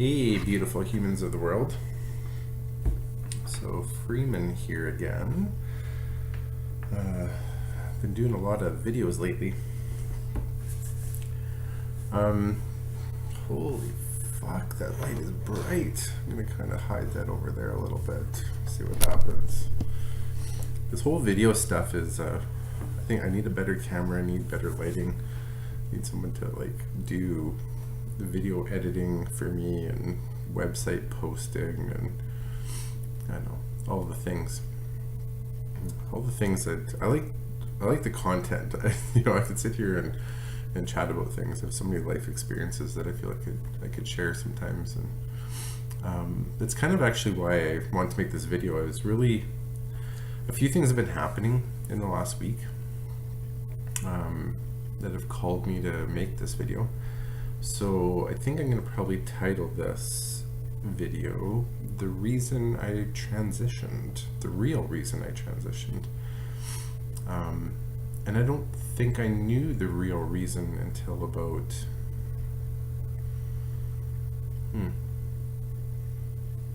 Hey, beautiful humans of the world. So, Freeman here again. Been doing a lot of videos lately. Holy fuck, that light is bright. I'm gonna kind of hide that over there a little bit. See what happens. This whole video stuff is, I think I need a better camera, I need better lighting. I need someone to do the video editing for me and website posting and I don't know, all the things that I like the content. I could sit here and chat about things. I have so many life experiences that I feel like I could share sometimes, and that's kind of actually why I want to make this video. A few things have been happening in the last week that have called me to make this video. So I think I'm going to probably title this video "The Reason I Transitioned," the real reason I transitioned. And I don't think I knew the real reason until about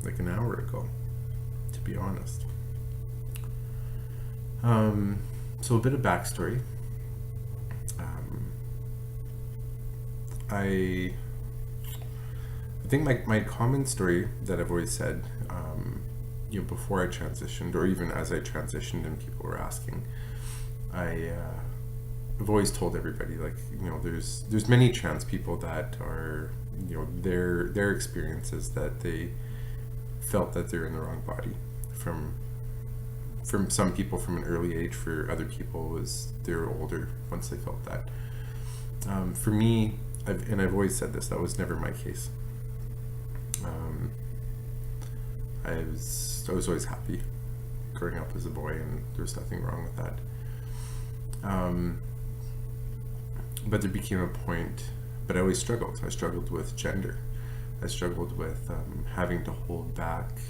like an hour ago, to be honest. So a bit of backstory. I think my common story that I've always said, before I transitioned, or even as I transitioned and people were asking, I've always told everybody, there's many trans people that are, their experiences that they felt that they're in the wrong body. From some people from an early age, for other people was they're older once they felt that. For me, I've always said this, that was never my case. I was always happy growing up as a boy, and there was nothing wrong with that. But there became a point, but I always struggled. I struggled with gender. I struggled with having to hold back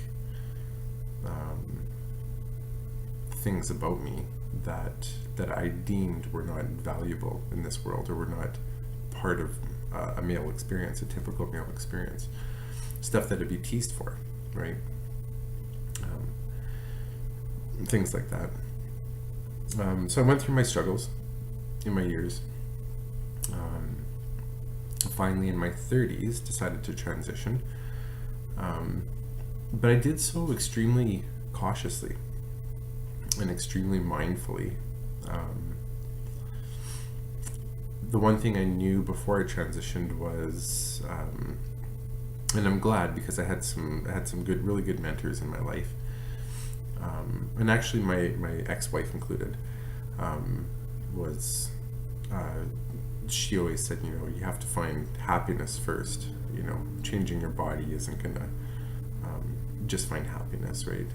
things about me that I deemed were not valuable in this world, or were not part of a male experience, a typical male experience. Stuff that I'd be teased for, right? Things like that. So I went through my struggles in my years. Finally, in my 30s, decided to transition. But I did so extremely cautiously and extremely mindfully. The one thing I knew before I transitioned was, and I'm glad, because I had some really good mentors in my life. And actually my ex-wife included, she always said, you have to find happiness first. Changing your body isn't gonna just find happiness, right?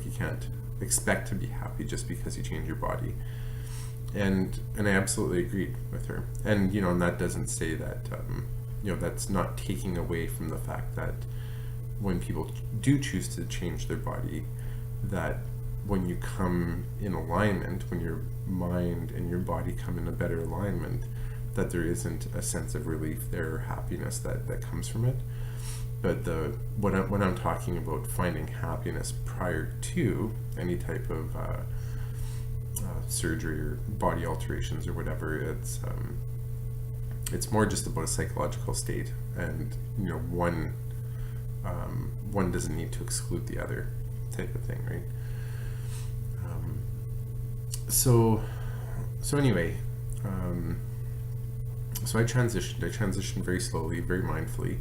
You can't expect to be happy just because you change your body. And I absolutely agreed with her. And and that doesn't say that that's not taking away from the fact that when people do choose to change their body, that when you come in alignment, when your mind and your body come in a better alignment, that there isn't a sense of relief there, or happiness that comes from it. But when I'm talking about finding happiness prior to any type of surgery or body alterations or whatever, it's more just about a psychological state, and one doesn't need to exclude the other, type of thing, right? So anyway, so I transitioned very slowly, very mindfully.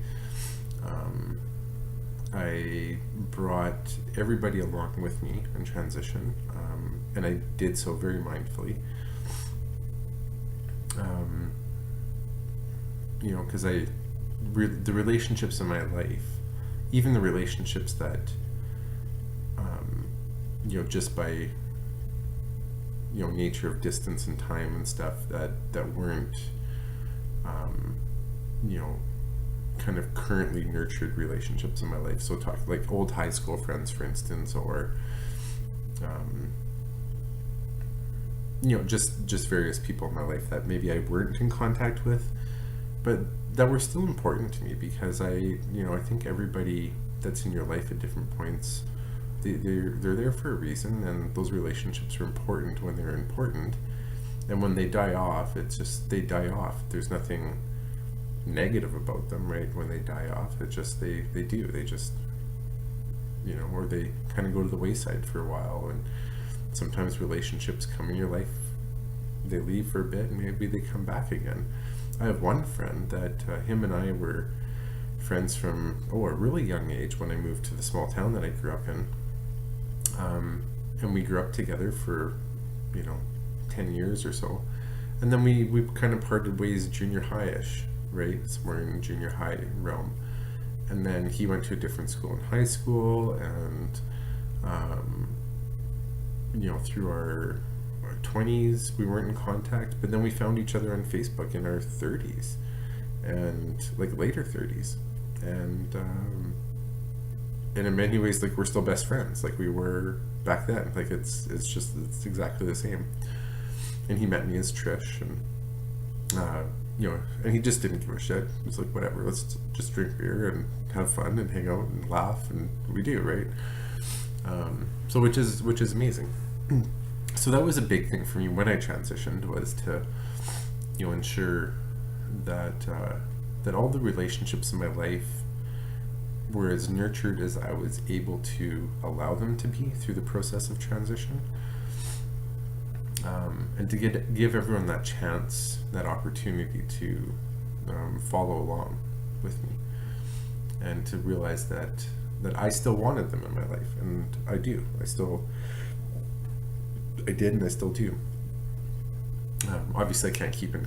I brought everybody along with me in transition, and I did so very mindfully. Because the relationships in my life, even the relationships that, just by, nature of distance and time and stuff, that weren't, kind of currently nurtured relationships in my life. So talk like old high school friends, for instance, or, just various people in my life that maybe I weren't in contact with but that were still important to me, because I think everybody that's in your life at different points, they're there for a reason, and those relationships are important when they're important. And when they die off, it's just, they die off. There's nothing negative about them, right? When they die off, it just, they do. They just, or they kind of go to the wayside for a while. And sometimes relationships come in your life, they leave for a bit, and maybe they come back again. I have one friend that him and I were friends from, a really young age, when I moved to the small town that I grew up in. And we grew up together for, 10 years or so. And then we kind of parted ways junior high-ish, right? Somewhere in junior high realm. And then he went to a different school in high school, and, through our 20s, we weren't in contact, but then we found each other on Facebook in our 30s, and like later 30s. And in many ways, like, we're still best friends, like we were back then. Like, it's exactly the same. And he met me as Trish, and and he just didn't give a shit. He was like, whatever, let's just drink beer and have fun and hang out and laugh, and we do, right? So which is amazing. So that was a big thing for me when I transitioned, was to ensure that that all the relationships in my life were as nurtured as I was able to allow them to be through the process of transition. And to give everyone that chance, that opportunity to follow along with me, and to realize that I still wanted them in my life, and I do. I did, and I still do. Obviously, I can't keep in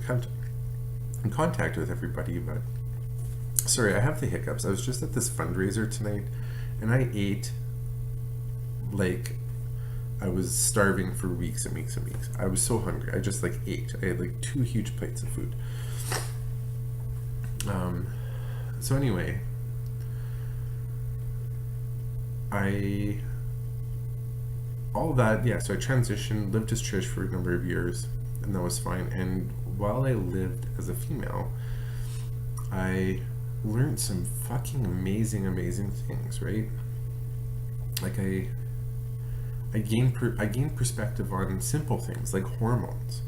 contact with everybody, but sorry, I have the hiccups. I was just at this fundraiser tonight, and I ate like I was starving for weeks and weeks and weeks. I was so hungry. I just ate. I had 2 huge plates of food. So anyway, so I transitioned, lived as Trish for a number of years, and that was fine. And while I lived as a female, I learned some fucking amazing things, right? Like I gained perspective on simple things like hormones.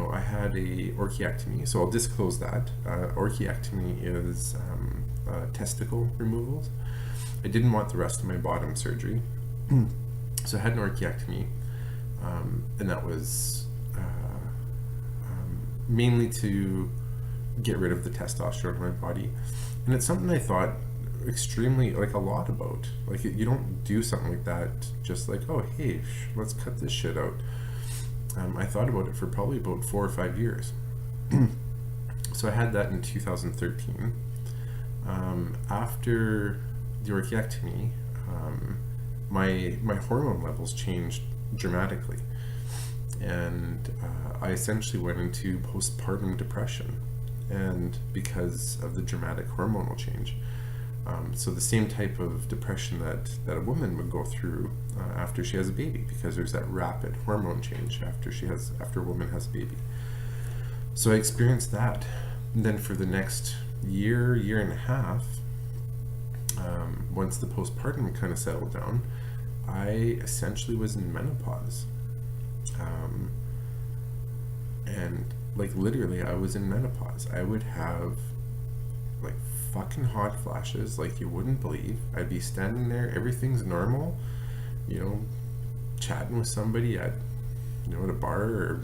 I had a orchiectomy, so I'll disclose that. Orchiectomy is testicle removals. I didn't want the rest of my bottom surgery, so I had an orchiectomy, and that was mainly to get rid of the testosterone in my body. And it's something I thought extremely, a lot about. You don't do something like that just oh, hey, let's cut this shit out. I thought about it for probably about 4 or 5 years. So I had that in 2013. After the orchiectomy, my hormone levels changed dramatically, and I essentially went into postpartum depression, and because of the dramatic hormonal change. So the same type of depression that a woman would go through after she has a baby, because there's that rapid hormone change after a woman has a baby. So I experienced that. And then for the next year and a half, once the postpartum kind of settled down, I essentially was in menopause. And literally, I was in menopause. I would have fucking hot flashes you wouldn't believe. I'd be standing there, everything's normal, chatting with somebody at a bar, or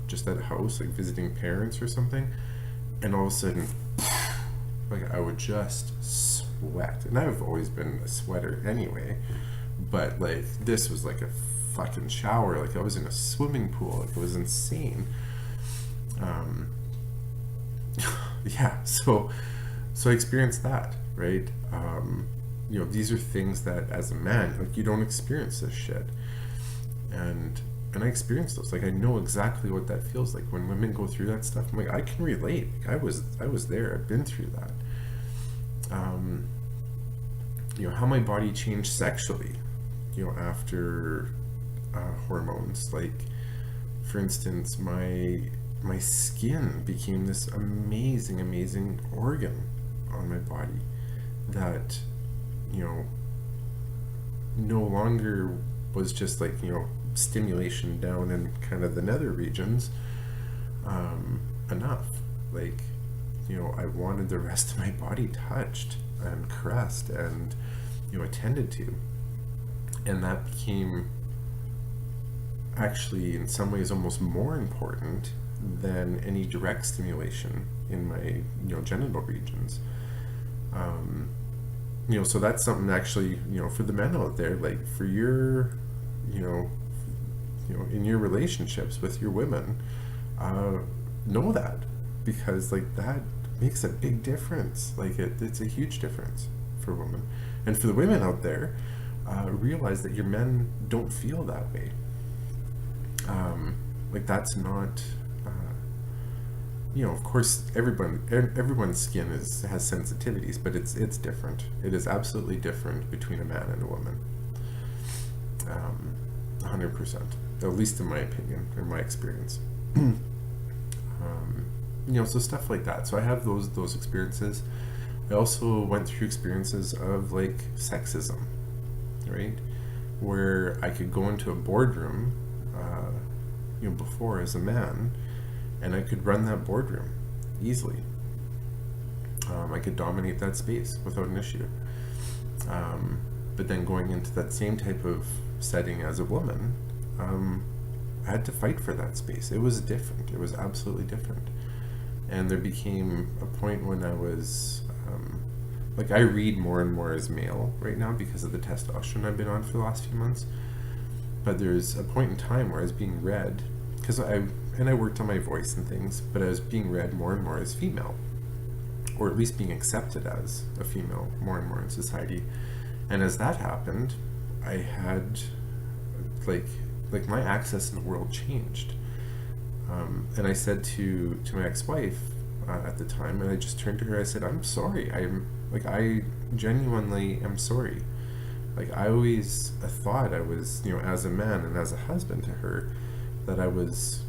just at a house, visiting parents or something, and all of a sudden I would just sweat. And I've always been a sweater anyway, but this was a fucking shower. I was in a swimming pool. It was insane. So I experienced that, right? These are things that as a man, you don't experience this shit. And I experienced those. I know exactly what that feels like when women go through that stuff. I'm I can relate. I was there. I've been through that. How my body changed sexually, after hormones. For instance, my my skin became this amazing, amazing organ on my body that, you know, no longer was just like, you know, stimulation down in kind of the nether regions enough. Like, you know, I wanted the rest of my body touched and caressed and, you know, attended to. And that became actually in some ways almost more important than any direct stimulation in my, you know, genital regions. You know, so that's something actually, you know, for the men out there, like for your, you know, in your relationships with your women, know that, because like that makes a big difference. Like it's a huge difference for women. And for the women out there, realize that your men don't feel that way. Like that's not, you know, of course everyone's skin has sensitivities, but it's different. It is absolutely different between a man and a woman. 100%, at least in my opinion, in my experience. You know, so stuff like that. So I have those experiences. I also went through experiences of like sexism, right? Where I could go into a boardroom, you know, before as a man, and I could run that boardroom easily. I could dominate that space without an issue. But then going into that same type of setting as a woman, I had to fight for that space. It was different. It was absolutely different. And there became a point when I was, like I read more and more as male right now because of the testosterone I've been on for the last few months. But there's a point in time where I was being read, because I worked on my voice and things, but I was being read more and more as female, or at least being accepted as a female more and more in society. And as that happened, I had like my access in the world changed. And I said to my ex-wife at the time, and I just turned to her, I said, I'm sorry. I genuinely am sorry. Like I always thought I was, you know, as a man and as a husband to her, that I was,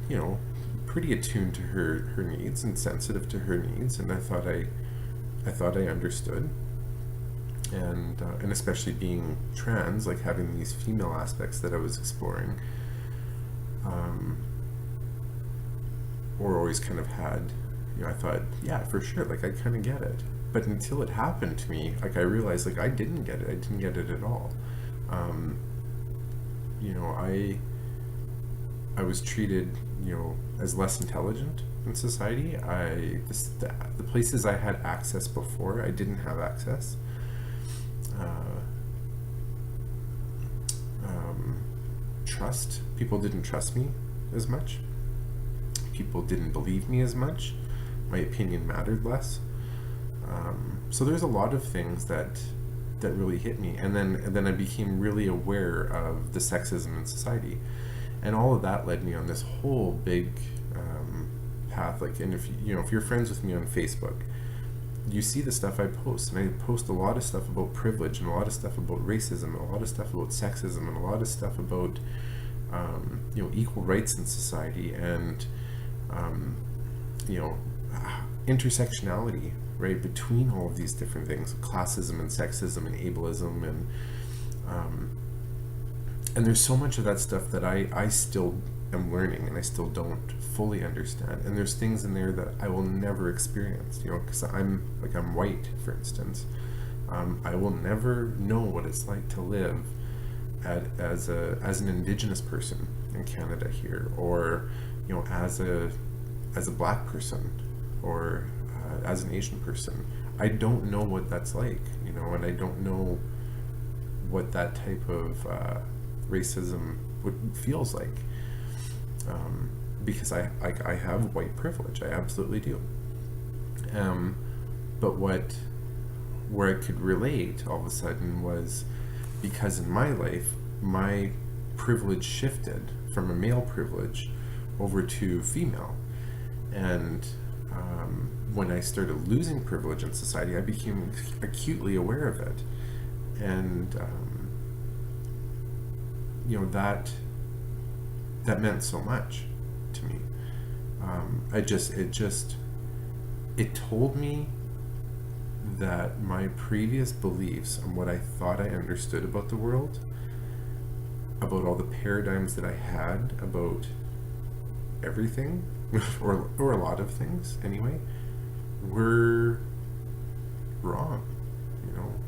you know, pretty attuned to her needs and sensitive to her needs, and I thought I understood. And especially being trans, like having these female aspects that I was exploring, or always kind of had, you know, I thought, yeah, for sure, like I kind of get it. But until it happened to me, like I realized, like I didn't get it. I didn't get it at all. You know, I was treated, you know, as less intelligent in society. The places I had access before, I didn't have access. Trust. People didn't trust me as much. People didn't believe me as much. My opinion mattered less. So there's a lot of things that really hit me, and then I became really aware of the sexism in society, and all of that led me on this whole big path. Like, and if you're friends with me on Facebook, you see the stuff I post, and I post a lot of stuff about privilege, and a lot of stuff about racism, and a lot of stuff about sexism, and a lot of stuff about you know, equal rights in society, and you know, intersectionality, right, between all of these different things, classism and sexism and ableism, and there's so much of that stuff that I still am learning, and I still don't fully understand, and there's things in there that I will never experience, you know, because I'm white, for instance. I will never know what it's like to live as an Indigenous person in Canada here, or, you know, as a Black person, or as an Asian person. I don't know what that's like, you know, and I don't know what that type of racism feels like, because I have white privilege. I absolutely do. But where I could relate all of a sudden was because in my life, my privilege shifted from a male privilege over to female. And when I started losing privilege in society, I became acutely aware of it. And, you know, that meant so much to me. it told me that my previous beliefs and what I thought I understood about the world, about all the paradigms that I had about everything, or a lot of things anyway, were wrong,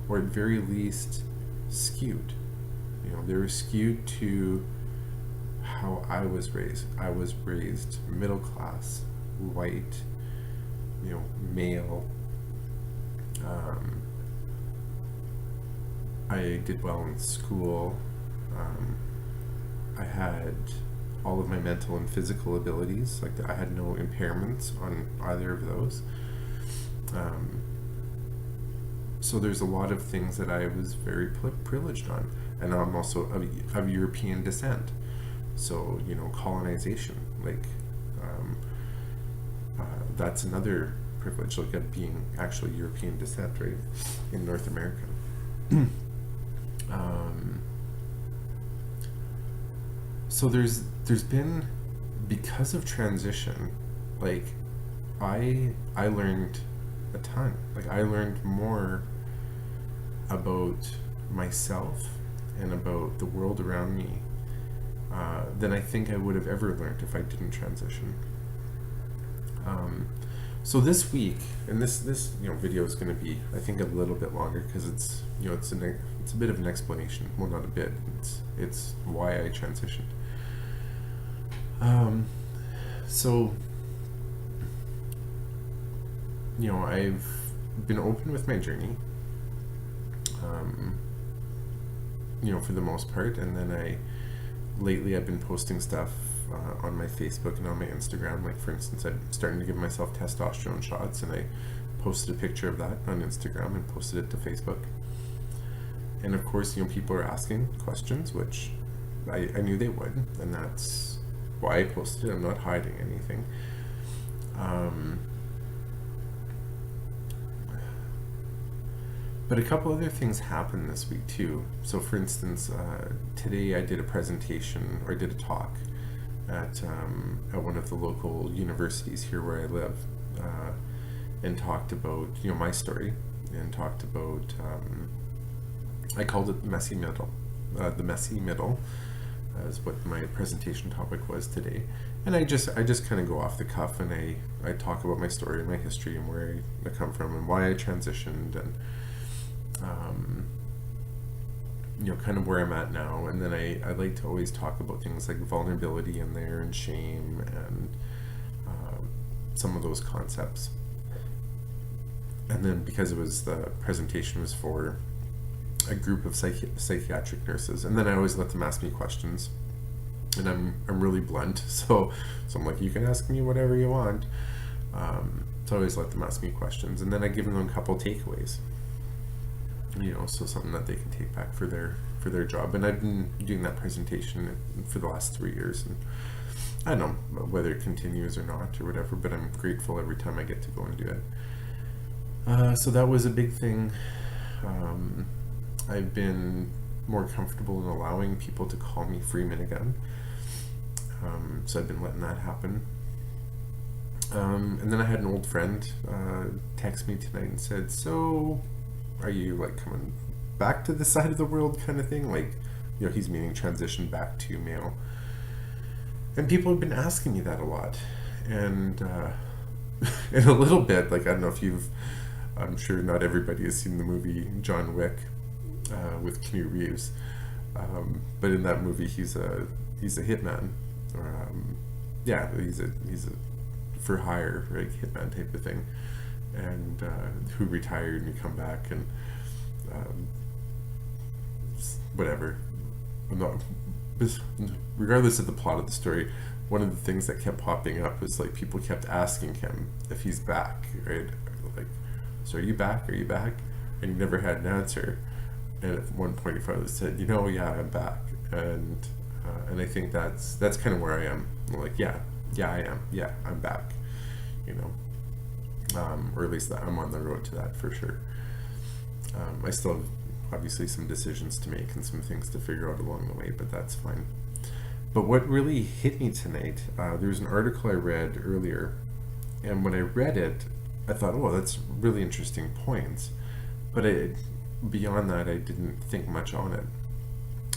or at very least skewed. They were skewed to how I was raised. I was raised middle class, white, male. I did well in school. I had all of my mental and physical abilities. Like, I had no impairments on either of those. So there's a lot of things that I was very privileged on. And I'm also of European descent. So, colonization, that's another privilege, like, of being actually European descent, right, in North America. So there's been, because of transition, like, I learned a ton. Like, I learned more about myself and about the world around me than I think I would have ever learned if I didn't transition. So this week, and this video is going to be, I think, a little bit longer, because it's a bit of an explanation. Well, not a bit. It's why I transitioned. So I've been open with my journey, for the most part, and then lately I've been posting stuff on my Facebook and on my Instagram. Like, for instance, I'm starting to give myself testosterone shots, and I posted a picture of that on Instagram and posted it to Facebook. And of course, people are asking questions, which I knew they would, and that's why I posted it. I'm not hiding anything. But a couple other things happened this week too. So, for instance, today I did a presentation, or I did a talk at one of the local universities here where I live, and talked about my story, and talked about I called it the messy middle. The messy middle is what my presentation topic was today. And I just kind of go off the cuff, and I talk about my story and my history and where I come from and why I transitioned, and kind of where I'm at now. And then I like to always talk about things like vulnerability in there, and shame, and some of those concepts. And then, because the presentation was for a group of psychiatric nurses, and then I always let them ask me questions, and I'm really blunt, so I'm like, you can ask me whatever you want. So I always let them ask me questions, and then I give them a couple takeaways, so something that they can take back for their job. And I've been doing that presentation for the last 3 years, and I don't know whether it continues or not or whatever, but I'm grateful every time I get to go and do it. So that was a big thing. I've been more comfortable in allowing people to call me Freeman again. So I've been letting that happen. And then I had an old friend text me tonight and said, so are you coming back to the side of the world kind of thing? He's meaning transition back to male. And people have been asking me that a lot. And in a little bit, I don't know if I'm sure not everybody has seen the movie John Wick with Keanu Reeves. But in that movie, he's a hitman. He's a for hire, right, hitman type of thing. And who retired and he come back and whatever. Regardless of the plot of the story, one of the things that kept popping up was people kept asking him if he's back, right? So are you back? Are you back? And he never had an answer. And at one point he finally said, yeah, I'm back. And I think that's kind of where I am. Yeah, I am. Yeah, I'm back. Or at least that I'm on the road to that for sure. I still have obviously some decisions to make and some things to figure out along the way, but that's fine. But what really hit me tonight, there was an article I read earlier, and when I read it, I thought, oh, that's really interesting points. But beyond that, I didn't think much on it.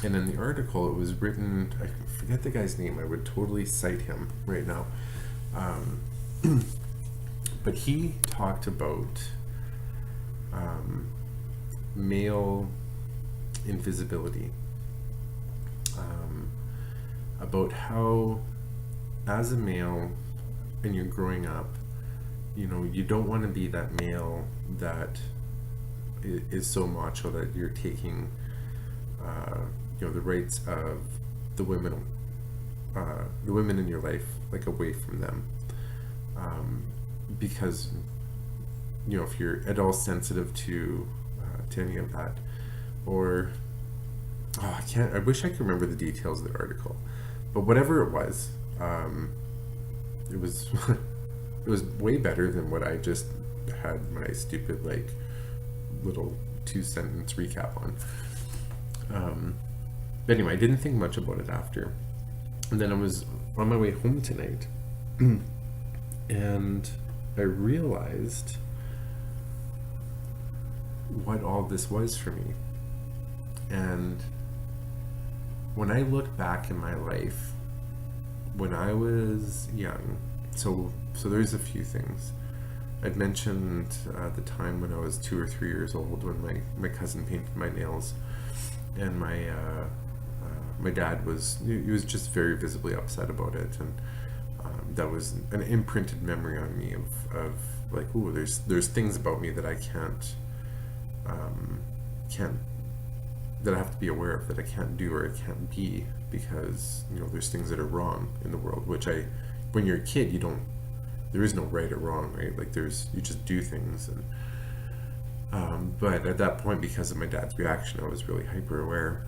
And in the article, it was written, I forget the guy's name, I would totally cite him right now. But he talked about male invisibility. About how, as a male, and you're growing up, you don't want to be that male that is so macho that you're taking, the rights of the women in your life, like, away from them, because if you're at all sensitive to any of that, or I wish I could remember the details of the article, but whatever it was it was way better than what I just had my stupid, like, little 2-sentence recap on. But anyway, I didn't think much about it after. And then I was on my way home tonight, and I realized what all this was for me. And when I look back in my life, when I was young, so there's a few things. I'd mentioned the time when I was 2 or 3 years old, when my cousin painted my nails, and my dad was just very visibly upset about it, and that was an imprinted memory on me of like, ooh, there's things about me that I can't that I have to be aware of, that I can't do or I can't be, because there's things that are wrong in the world, which when you're a kid, there is no right or wrong, right? Like, you just do things. And but at that point, because of my dad's reaction, I was really hyper aware.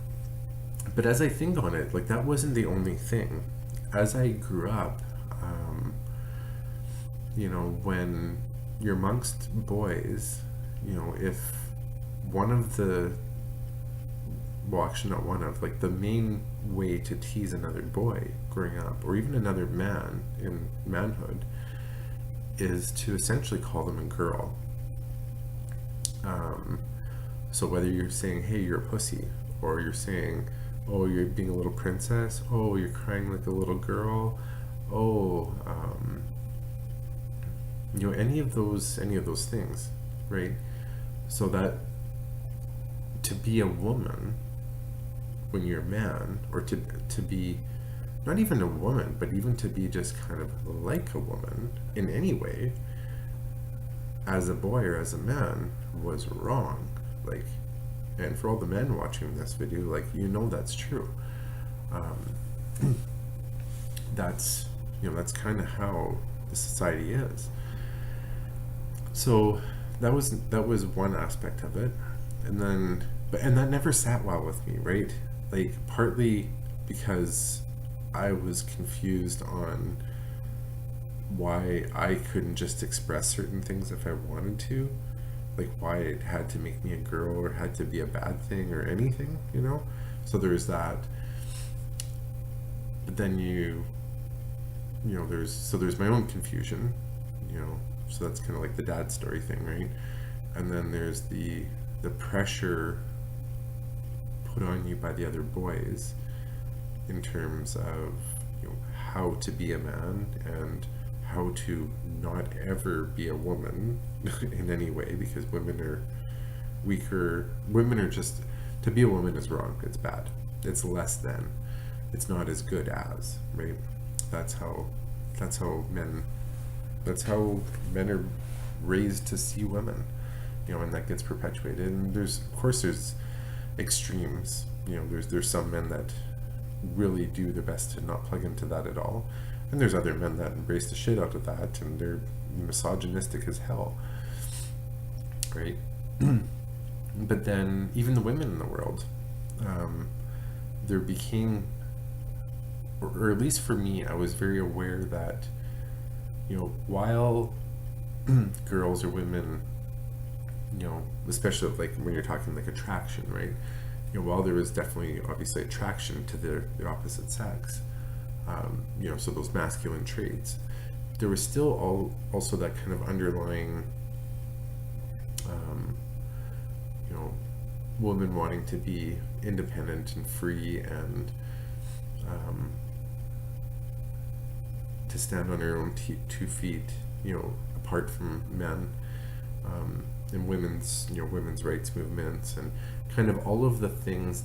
But as I think on it, like, that wasn't the only thing. As I grew up, when you're amongst boys, if one of the, well, actually not one of, like, the main way to tease another boy growing up, or even another man in manhood, is to essentially call them a girl. So whether you're saying, hey, you're a pussy, or you're saying, oh, you're being a little princess, oh, you're crying like a little girl, oh, any of those things, right? So that to be a woman when you're a man, or to be not even a woman, but even to be just kind of like a woman in any way, as a boy or as a man, was wrong. Like, and for all the men watching this video, like, that's true. That's kind of how the society is. So that was one aspect of it, and that never sat well with me, right? Like, partly because I was confused on why I couldn't just express certain things if I wanted to, like why it had to make me a girl or had to be a bad thing or anything, So there's that. But then there's my own confusion, so that's kind of like the dad story thing, right? And then there's the pressure put on you by the other boys in terms of how to be a man and how to not ever be a woman in any way, because women are weaker. Women are just, to be a woman is wrong. It's bad. It's less than. It's not as good as, right? That's how men are raised to see women, and that gets perpetuated. And there's extremes. There's some men that really do their best to not plug into that at all, and there's other men that embrace the shit out of that, and they're misogynistic as hell, right? But then even the women in the world, there became, or at least for me, I was very aware that while girls or women, especially like when you're talking like attraction, right? While there was definitely obviously attraction to the opposite sex, So those masculine traits, there was still also that kind of underlying, um, woman wanting to be independent and free, and to stand on her own 2 feet, apart from men, and women's rights movements, and kind of all of the things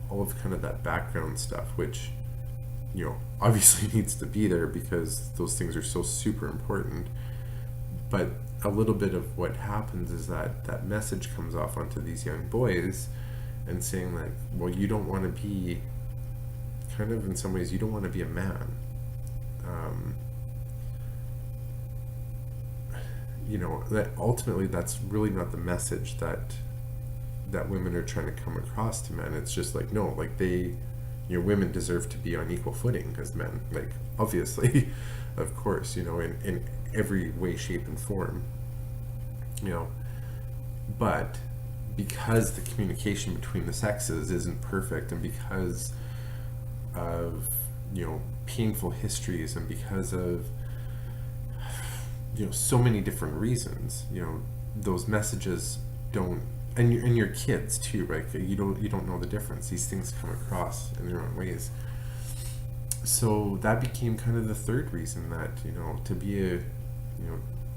all of kind of that background stuff, which obviously needs to be there because those things are so super important. But a little bit of what happens is that message comes off onto these young boys, and saying like, well, you don't want to be, kind of in some ways, you don't want to be a man. That ultimately, that's really not the message that women are trying to come across to men. It's just like, no, like women deserve to be on equal footing as men, like, obviously, of course, in every way, shape, and form, but because the communication between the sexes isn't perfect, and because of painful histories, and because of so many different reasons, those messages don't, and your kids too, right? You don't know the difference. These things come across in their own ways. So that became kind of the third reason that to be a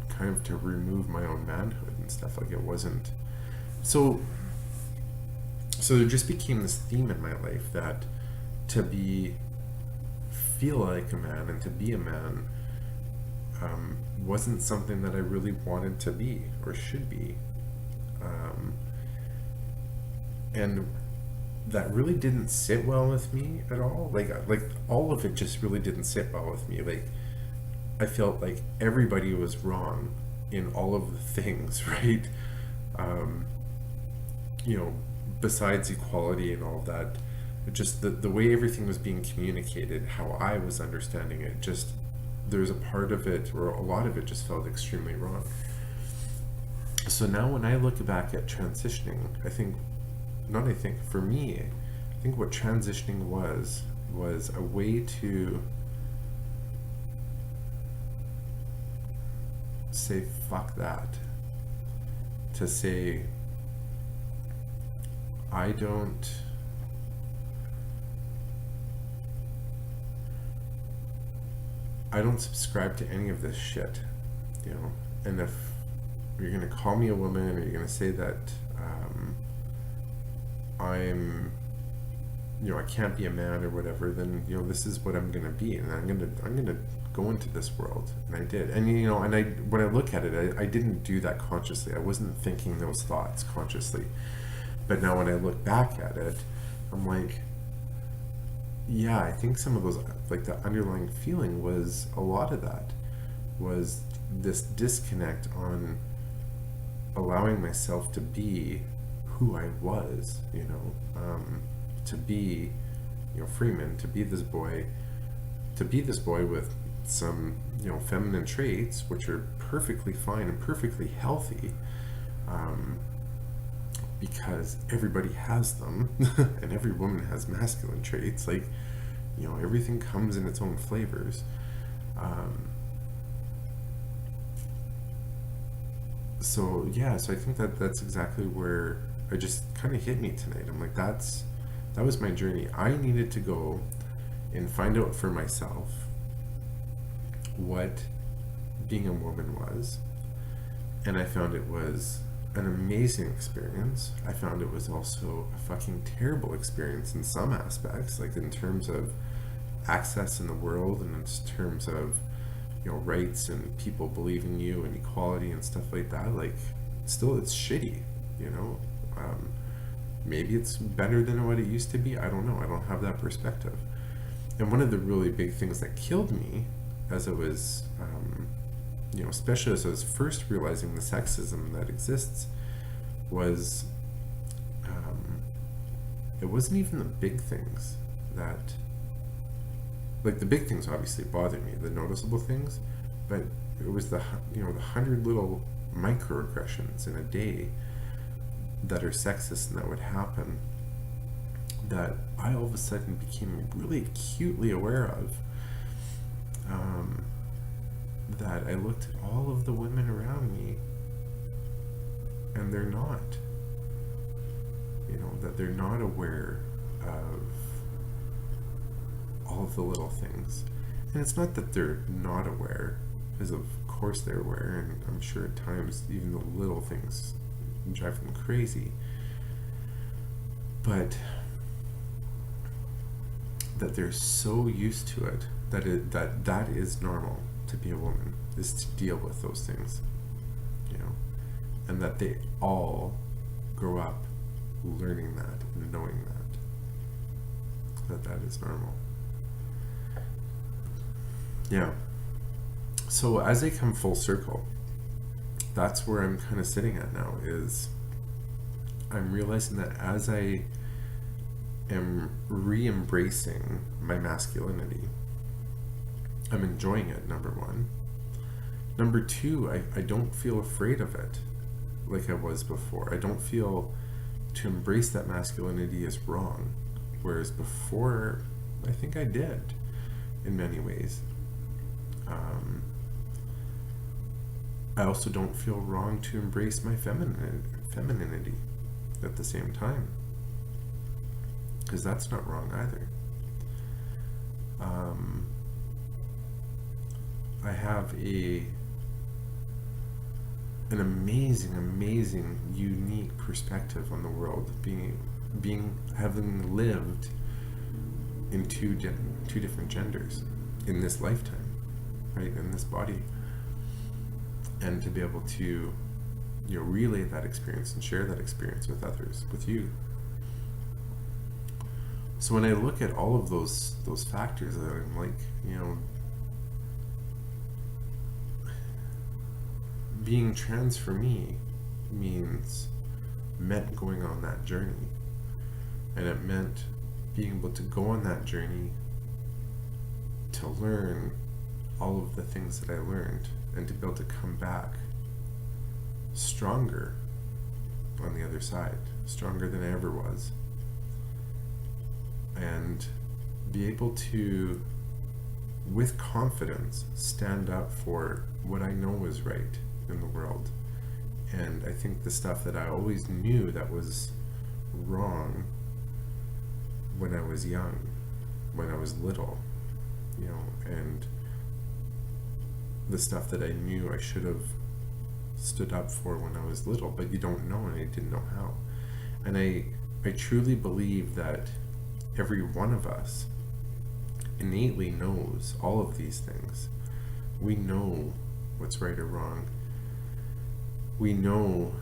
kind of to remove my own manhood and stuff. Like, it wasn't so there just became this theme in my life that to feel like a man and to be a man wasn't something that I really wanted to be or should be. And that really didn't sit well with me at all. Like all of it just really didn't sit well with me. Like, I felt like everybody was wrong in all of the things, right? Besides equality and all of that, just the way everything was being communicated, how I was understanding it, just there's a part of it, or a lot of it, just felt extremely wrong. So now when I look back at transitioning, for me, I think what transitioning was a way to say fuck that, to say I don't subscribe to any of this shit, and if you're gonna call me a woman, or you're gonna say that I'm I can't be a man or whatever, then this is what I'm gonna be, and I'm gonna go into this world. And I did. And when I look at it, I didn't do that consciously. I wasn't thinking those thoughts consciously. But now when I look back at it, I'm like, yeah, I think some of those, like, the underlying feeling was, a lot of that was this disconnect on allowing myself to be who I was, to be, Freeman, to be this boy with some, feminine traits, which are perfectly fine and perfectly healthy, because everybody has them, and every woman has masculine traits. Like, everything comes in its own flavors. So I think that's exactly where it just kind of hit me tonight. I'm like, that was my journey. I needed to go and find out for myself what being a woman was, and I found it was an amazing experience. I found it was also a fucking terrible experience in some aspects, like in terms of access in the world, and in terms of rights and people believing you and equality and stuff like that. Like, still, it's shitty, maybe it's better than what it used to be. I don't know. I don't have that perspective. And one of the really big things that killed me as I was, especially as I was first realizing the sexism that exists, was it wasn't even the big things that, like, the big things obviously bothered me, the noticeable things, but it was the 100 little microaggressions in a day that are sexist and that would happen, that I all of a sudden became really acutely aware of. that I looked at all of the women around me and they're not. That they're not aware of all of the little things. And it's not that they're not aware, because of course they're aware, and I'm sure at times even the little things drive them crazy. But that they're so used to it that is normal to be a woman, is to deal with those things, and that they all grow up learning that and knowing that is normal. Yeah. So as I come full circle, that's where I'm kind of sitting at now, is I'm realizing that as I am re-embracing my masculinity, I'm enjoying it, number one. Number two, I don't feel afraid of it like I was before. I don't feel to embrace that masculinity is wrong, whereas before I think I did in many ways. I also don't feel wrong to embrace my femininity at the same time, because that's not wrong either. I have an amazing, unique perspective on the world, having lived in two different genders in this lifetime, right, in this body, and to be able to relay that experience and share that experience with others, with you. So when I look at all of those factors, I'm like, being trans for me meant going on that journey, and it meant being able to go on that journey to learn all of the things that I learned, and to be able to come back stronger on the other side, stronger than I ever was, and be able to, with confidence, stand up for what I know is right in the world. And I think the stuff that I always knew that was wrong when I was young, when I was little, and the stuff that I knew I should have stood up for when I was little, but you don't know, and I didn't know how. And I truly believe that every one of us innately knows all of these things. We know what's right or wrong. We know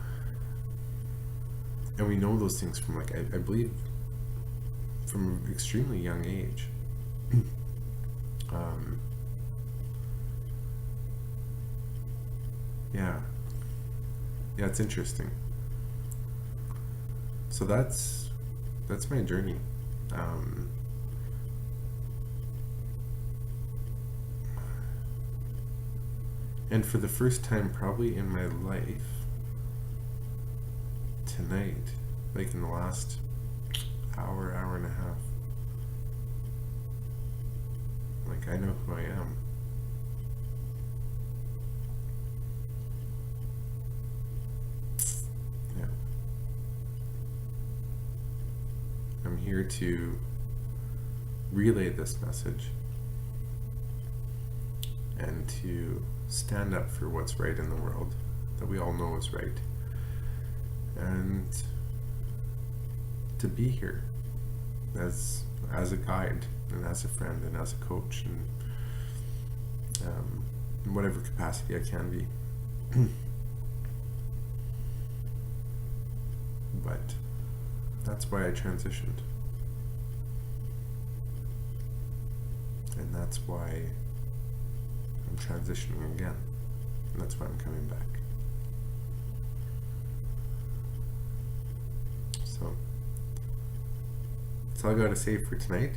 those things from, like, I believe from an extremely young age. Yeah, it's interesting. So that's my journey. And for the first time probably in my life, tonight, like in the last hour and a half, like, I know who I am. Yeah. I'm here to relay this message and to stand up for what's right in the world, that we all know is right, and to be here as a guide, and as a friend, and as a coach, and in whatever capacity I can be. But that's why I transitioned, and that's why I'm transitioning again, and that's why I'm coming back. So that's all I gotta say for tonight.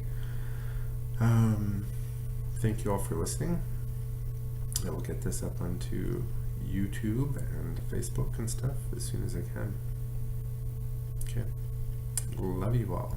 Thank you all for listening. I will get this up onto YouTube and Facebook and stuff as soon as I can. Okay. Love you all.